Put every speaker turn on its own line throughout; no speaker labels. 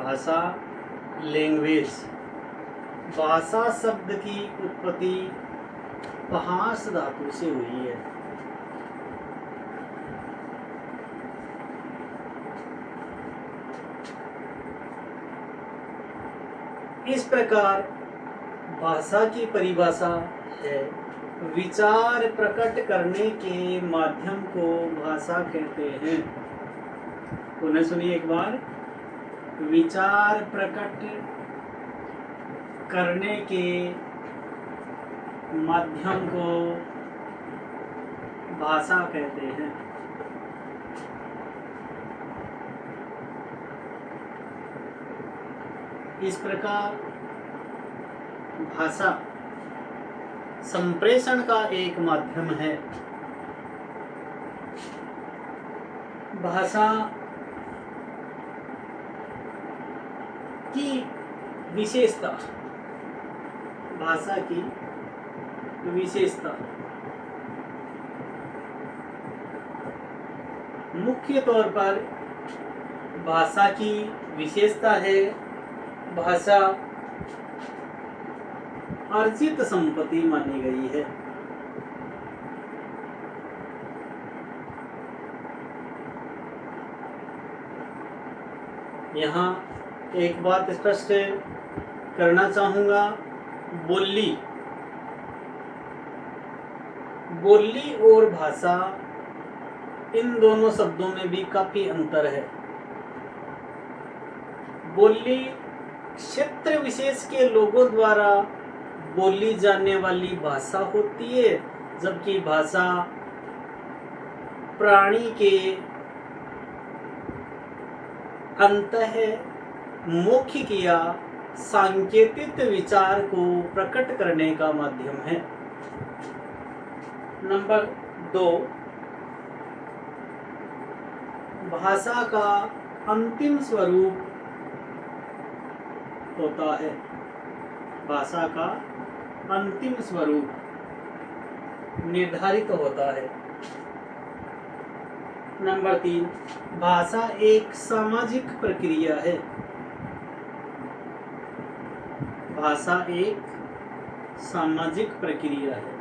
भाषा लैंग्वेज। भाषा शब्द की उत्पत्ति पहास धातु से हुई है। इस प्रकार भाषा की परिभाषा है विचार प्रकट करने के माध्यम को भाषा कहते हैं। पुनः सुनिए एक बार, विचार प्रकट करने के माध्यम को भाषा कहते हैं। इस प्रकार भाषा संप्रेषण का एक माध्यम है। भाषा की विशेषता, भाषा की विशेषता मुख्य तौर पर भाषा की विशेषता है भाषा अर्जित संपत्ति मानी गई है। यहाँ एक बात स्पष्ट करना चाहूँगा, बोली और भाषा, इन दोनों शब्दों में भी काफी अंतर है। बोली क्षेत्र विशेष के लोगों द्वारा बोली जाने वाली भाषा होती है, जबकि भाषा प्राणी के अंतः मौखिक या सांकेतिक विचार को प्रकट करने का माध्यम है। नंबर 2, भाषा का अंतिम स्वरूप होता है। भाषा का अंतिम स्वरूप निर्धारित होता है। नंबर 3, भाषा एक सामाजिक प्रक्रिया है। भाषा एक सामाजिक प्रक्रिया है।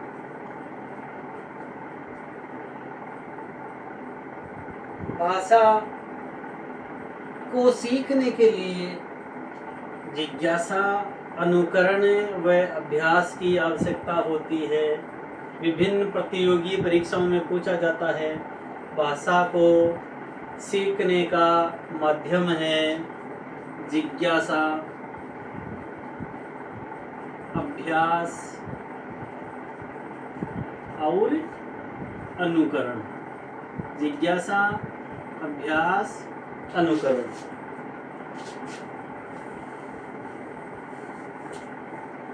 भाषा को सीखने के लिए जिज्ञासा, अनुकरण व अभ्यास की आवश्यकता होती है। विभिन्न प्रतियोगी परीक्षाओं में पूछा जाता है। भाषा को सीखने का माध्यम है जिज्ञासा, अभ्यास और अनुकरण। जिज्ञासा, अभ्यास, अनुकरण।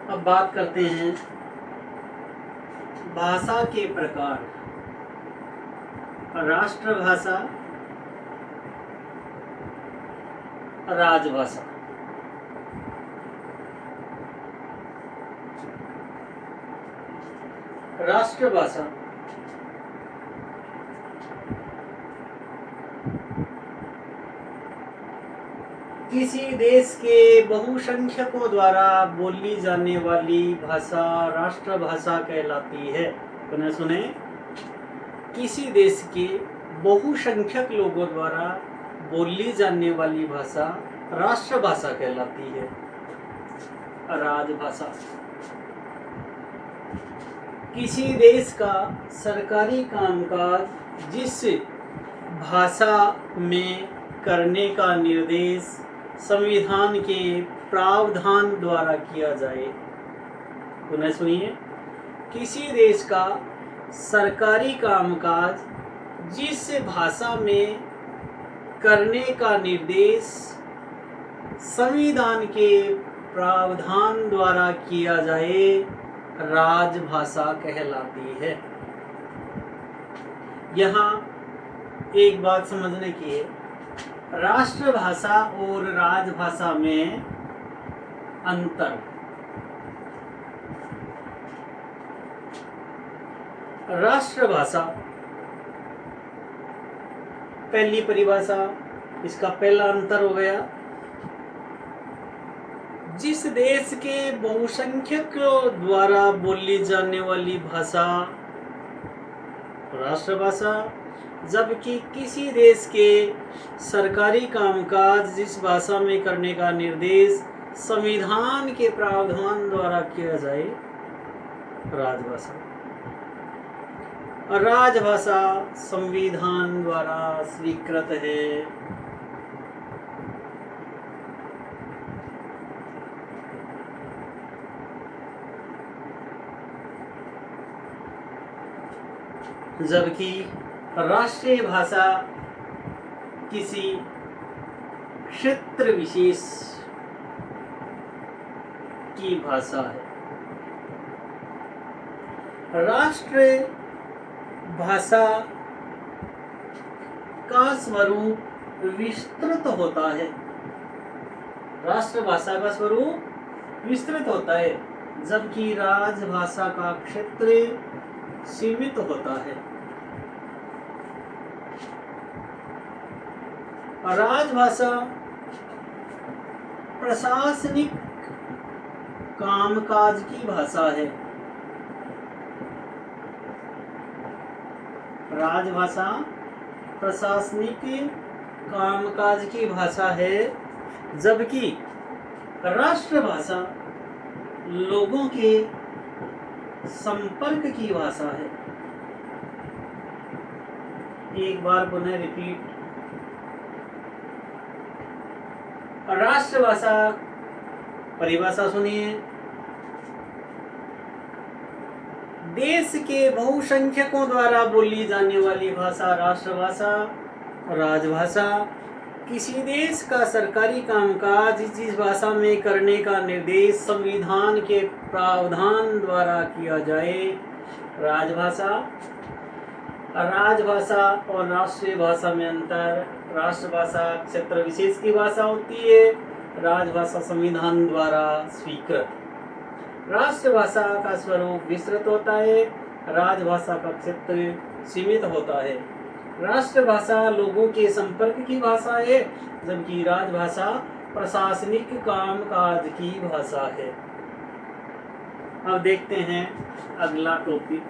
अब बात करते हैं भाषा के प्रकार। राष्ट्रभाषा, राजभाषा। राष्ट्रभाषा किसी देश के बहुसंख्यकों द्वारा बोली जाने वाली भाषा राष्ट्रभाषा कहलाती है। पुनः सुने, किसी देश के बहुसंख्यक लोगों द्वारा बोली जाने वाली भाषा राष्ट्रभाषा कहलाती है। राजभाषा किसी देश का सरकारी कामकाज जिस भाषा में करने का निर्देश संविधान के प्रावधान द्वारा किया जाए। पुनः सुनिए, किसी देश का सरकारी कामकाज जिस भाषा में करने का निर्देश संविधान के प्रावधान द्वारा किया जाए, राजभाषा कहलाती है। यहाँ एक बात समझने की है, राष्ट्रभाषा और राजभाषा में अंतर। राष्ट्रभाषा, पहली परिभाषा, इसका पहला अंतर हो गया जिस देश के बहुसंख्यकों द्वारा बोली जाने वाली भाषा राष्ट्रभाषा, जबकि किसी देश के सरकारी कामकाज जिस भाषा में करने का निर्देश संविधान के प्रावधान द्वारा किया जाए राजभाषा। राजभाषा संविधान द्वारा स्वीकृत है। जबकि राष्ट्रीय भाषा किसी क्षेत्र विशेष की भाषा है। राष्ट्रीय भाषा का स्वरूप विस्तृत होता है। राष्ट्रभाषा का स्वरूप विस्तृत होता है, जबकि राजभाषा का क्षेत्र सीमित होता है। राजभाषा प्रशासनिक कामकाज की भाषा है। राजभाषा प्रशासनिक कामकाज की भाषा है, जबकि राष्ट्रभाषा लोगों के संपर्क की भाषा है। एक बार पुनः रिपीट। राष्ट्रभाषा परिभाषा सुनिए। देश के बहुसंख्यकों द्वारा बोली जाने वाली भाषा राष्ट्रभाषा। राजभाषा किसी देश का सरकारी कामकाज जिस भाषा में करने का निर्देश संविधान के प्रावधान द्वारा किया जाए राजभाषा। राजभाषा और राष्ट्रीय भाषा में अंतर। राष्ट्रभाषा क्षेत्र विशेष की भाषा होती है, राजभाषा संविधान द्वारा स्वीकृत। राष्ट्रभाषा का स्वरूप विस्तृत होता है, राजभाषा का क्षेत्र सीमित होता है। राष्ट्रभाषा लोगों के संपर्क की भाषा है, जबकि राजभाषा प्रशासनिक कामकाज की भाषा है। अब देखते हैं अगला टॉपिक,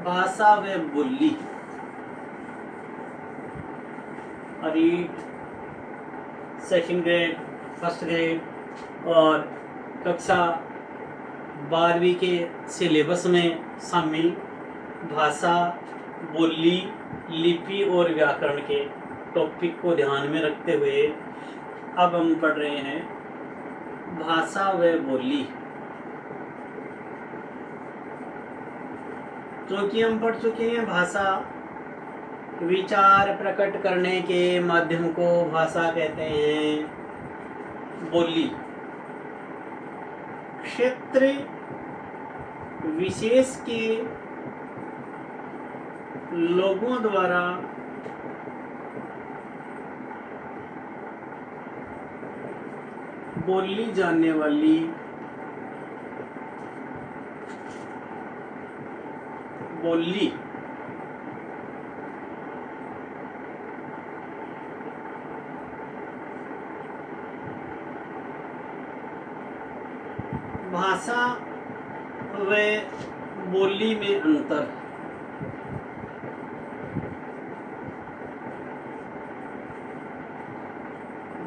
भाषा व बोली। Read second grade, first grade और कक्षा 12वीं के सिलेबस में शामिल भाषा, बोली, लिपि और व्याकरण के टॉपिक को ध्यान में रखते हुए अब हम पढ़ रहे हैं भाषा व बोली। क्योंकि हम पढ़ चुके हैं भाषा विचार प्रकट करने के माध्यम को भाषा कहते हैं। बोली क्षेत्र विशेष के लोगों द्वारा बोली जाने वाली बोली। भाषा व बोली में अंतर।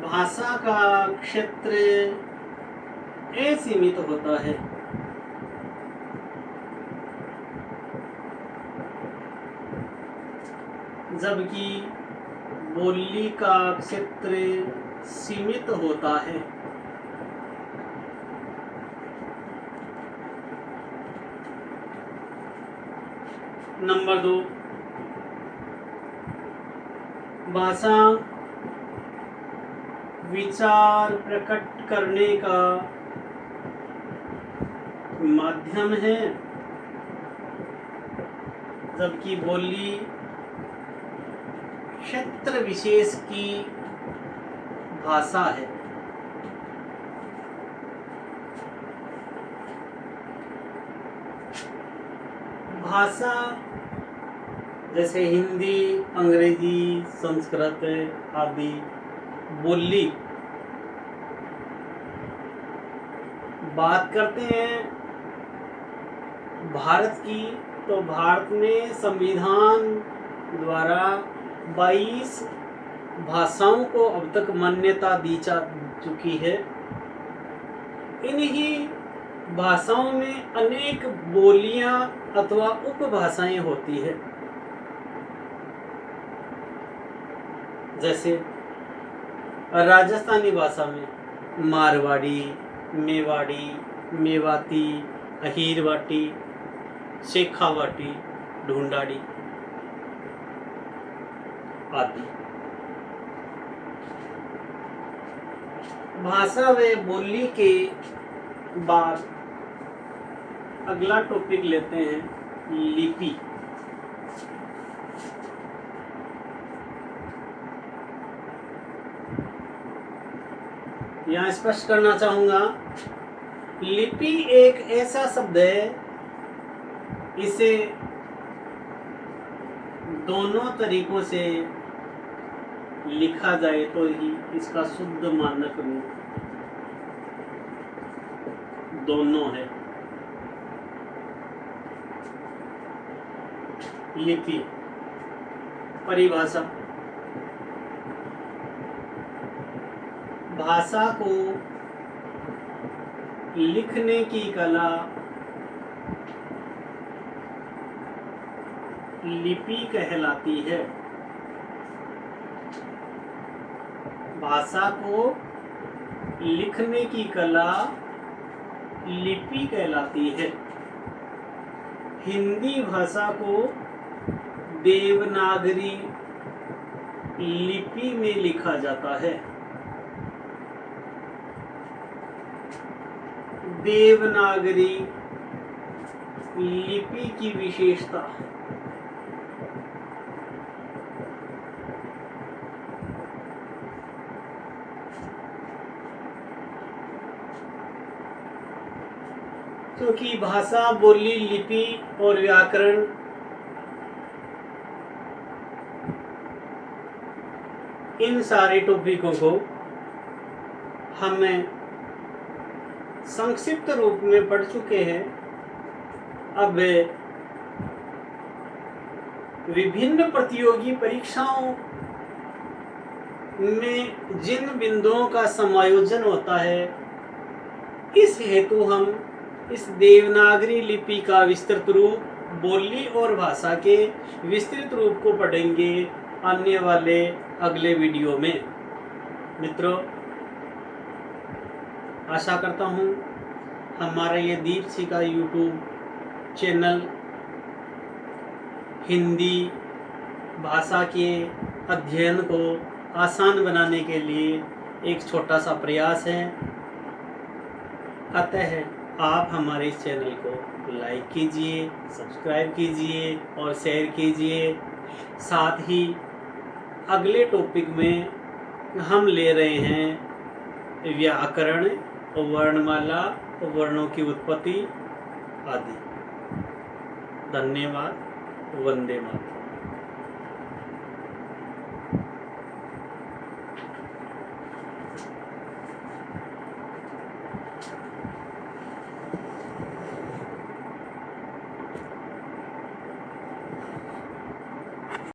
भाषा का क्षेत्र असीमित होता है, जबकि बोली का क्षेत्र सीमित होता है। नंबर 2, भाषा विचार प्रकट करने का माध्यम है, जबकि बोली क्षेत्र विशेष की भाषा है। भाषा जैसे हिंदी, अंग्रेजी, संस्कृत आदि। बोली बात करते हैं भारत की, तो भारत में संविधान द्वारा 22 भाषाओं को अब तक मान्यता दी जा चुकी है। इन्हीं भाषाओं में अनेक बोलियां अथवा उपभाषाएं होती है। जैसे राजस्थानी भाषा में मारवाड़ी, मेवाड़ी, मेवाती, अहीरवाटी, शेखावाटी, ढूंढाड़ी आदि। भाषा व बोली के बाद अगला टॉपिक लेते हैं लिपि। यहाँ स्पष्ट करना चाहूंगा, लिपि एक ऐसा शब्द है, इसे दोनों तरीकों से लिखा जाए तो ही इसका शुद्ध मानक रूप दोनों है। लिपि परिभाषा, भाषा को लिखने की कला लिपि कहलाती है। भाषा को लिखने की कला लिपि कहलाती है। हिंदी भाषा को देवनागरी लिपि में लिखा जाता है। देवनागरी लिपि की विशेषता, क्योंकि भाषा, बोली, लिपि और व्याकरण इन सारे टॉपिकों को हमें संक्षिप्त रूप में पढ़ चुके हैं। अब विभिन्न प्रतियोगी परीक्षाओं में जिन बिंदुओं का समायोजन होता है, इस हेतु हम इस देवनागरी लिपि का विस्तृत रूप, बोली और भाषा के विस्तृत रूप को पढ़ेंगे आने वाले अगले वीडियो में। मित्रों, आशा करता हूँ हमारा ये दीपसी का यूट्यूब चैनल हिंदी भाषा के अध्ययन को आसान बनाने के लिए एक छोटा सा प्रयास है। अतः आप हमारे इस चैनल को लाइक कीजिए, सब्सक्राइब कीजिए और शेयर कीजिए। साथ ही अगले टॉपिक में हम ले रहे हैं व्याकरण, वर्णमाला, वर्णों की उत्पत्ति आदि। धन्यवाद। वंदे मातरम।